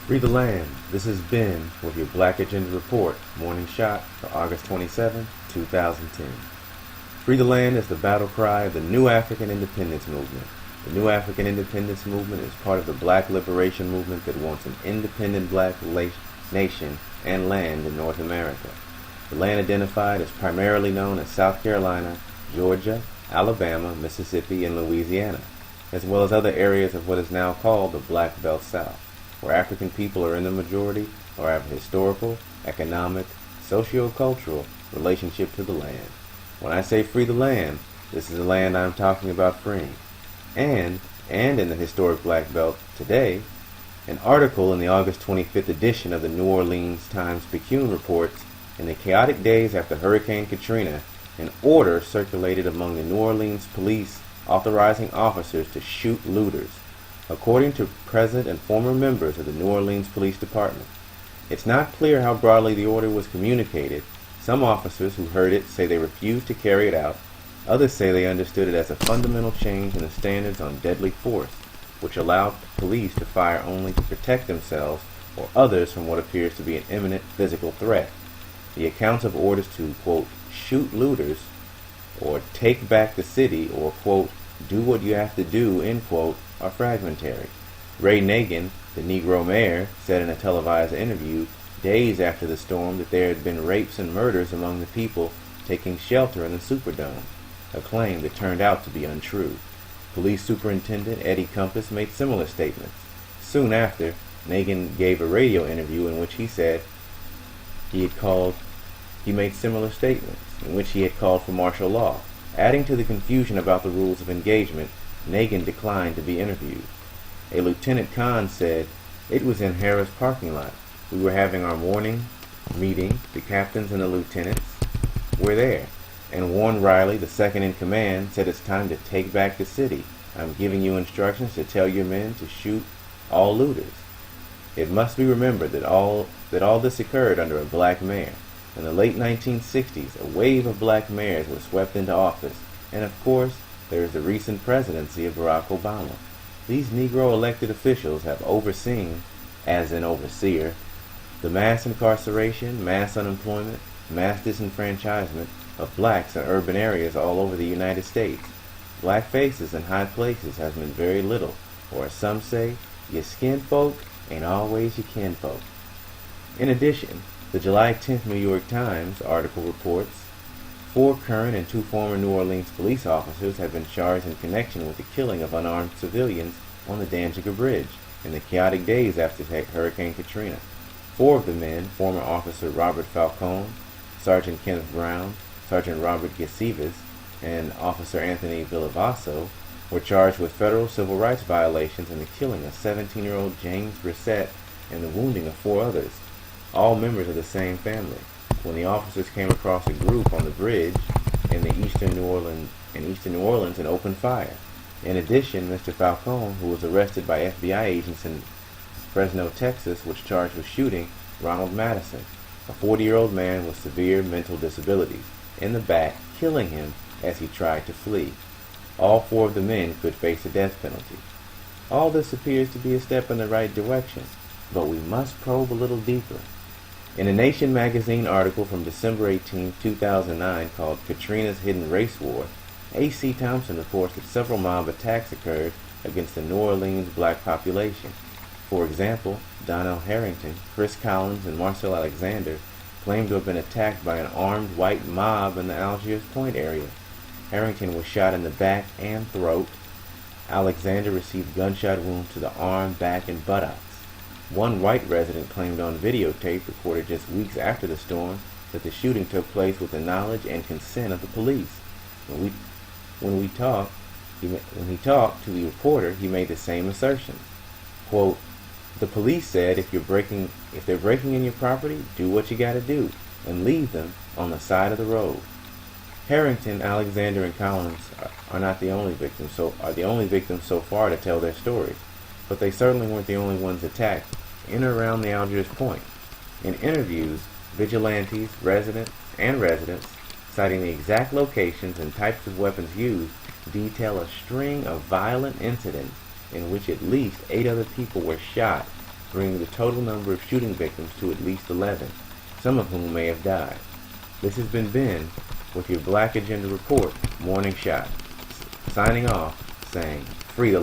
Free the land. This has been with your Black Agenda Report, morning shot for August 27, 2010. Free the land is the battle cry of the New African Independence Movement. The New African Independence Movement is part of the Black Liberation Movement that wants an independent black nation and land in North America. The land identified is primarily known as South Carolina, Georgia, Alabama, Mississippi, and Louisiana, as well as other areas of what is now called the Black Belt South, where African people are in the majority or have a historical, economic, socio-cultural relationship to the land. When I say free the land, this is the land I'm talking about freeing. And in the historic Black Belt today, an article in the August 25th edition of the New Orleans Times-Picayune reports, in the chaotic days after Hurricane Katrina, an order circulated among the New Orleans police authorizing officers to shoot looters, according to present and former members of the New Orleans Police Department. It's not clear how broadly the order was communicated. Some officers who heard it say they refused to carry it out. Others say they understood it as a fundamental change in the standards on deadly force, which allowed police to fire only to protect themselves or others from what appears to be an imminent physical threat. The accounts of orders to, quote, shoot looters, or take back the city, or, quote, do what you have to do, end quote, are fragmentary. Ray Nagin, the Negro mayor, said in a televised interview days after the storm that there had been rapes and murders among the people taking shelter in the Superdome, a claim that turned out to be untrue. Police Superintendent Eddie Compass made similar statements. Soon after, Nagin gave a radio interview in which he said he made similar statements in which he had called for martial law. Adding to the confusion about the rules of engagement, Nagin declined to be interviewed. A Lieutenant Khan said, "It was in Harris parking lot. We were having our morning meeting. The captains and the lieutenants were there. And Warren Riley, the second in command, said it's time to take back the city. I'm giving you instructions to tell your men to shoot all looters." It must be remembered that all this occurred under a black mayor. In the late 1960s, a wave of black mayors was swept into office, and of course, there is the recent presidency of Barack Obama. These Negro elected officials have overseen, as an overseer, the mass incarceration, mass unemployment, mass disenfranchisement of blacks in urban areas all over the United States. Black faces in high places has meant very little, or as some say, your skin folk ain't always your kin folk. In addition, the July 10th New York Times article reports 4 current and 2 former New Orleans police officers have been charged in connection with the killing of unarmed civilians on the Danziger Bridge in the chaotic days after Hurricane Katrina. 4 of the men, former Officer Robert Falcone, Sergeant Kenneth Brown, Sergeant Robert Gacivas, and Officer Anthony Villavasso, were charged with federal civil rights violations in the killing of 17-year-old James Brissett and the wounding of 4 others, all members of the same family, when the officers came across a group on the bridge in eastern New Orleans and opened fire. In addition, Mr. Falcone, who was arrested by FBI agents in Fresno, Texas, was charged with shooting Ronald Madison, a 40-year-old man with severe mental disabilities, in the back, killing him as he tried to flee. All 4 of the men could face a death penalty. All this appears to be a step in the right direction, but we must probe a little deeper. In a Nation magazine article from December 18, 2009 called Katrina's Hidden Race War, A.C. Thompson reports that several mob attacks occurred against the New Orleans black population. For example, Donnell Harrington, Chris Collins, and Marcel Alexander claimed to have been attacked by an armed white mob in the Algiers Point area. Harrington was shot in the back and throat. Alexander received gunshot wounds to the arm, back, and buttocks. One white resident claimed on videotape recorded just weeks after the storm that the shooting took place with the knowledge and consent of the police. When he talked to the reporter, he made the same assertion. Quote, "The police said if they're breaking in your property, do what you gotta do and leave them on the side of the road." Harrington, Alexander, and Collins are the only victims so far to tell their stories, but they certainly weren't the only ones attacked in or around the Algiers Point. In interviews, vigilantes, residents, citing the exact locations and types of weapons used, detail a string of violent incidents in which at least 8 other people were shot bringing the total number of shooting victims to at least 11, some of whom may have died. This has been Ben with your Black Agenda Report Morning Shot, signing off, saying, free the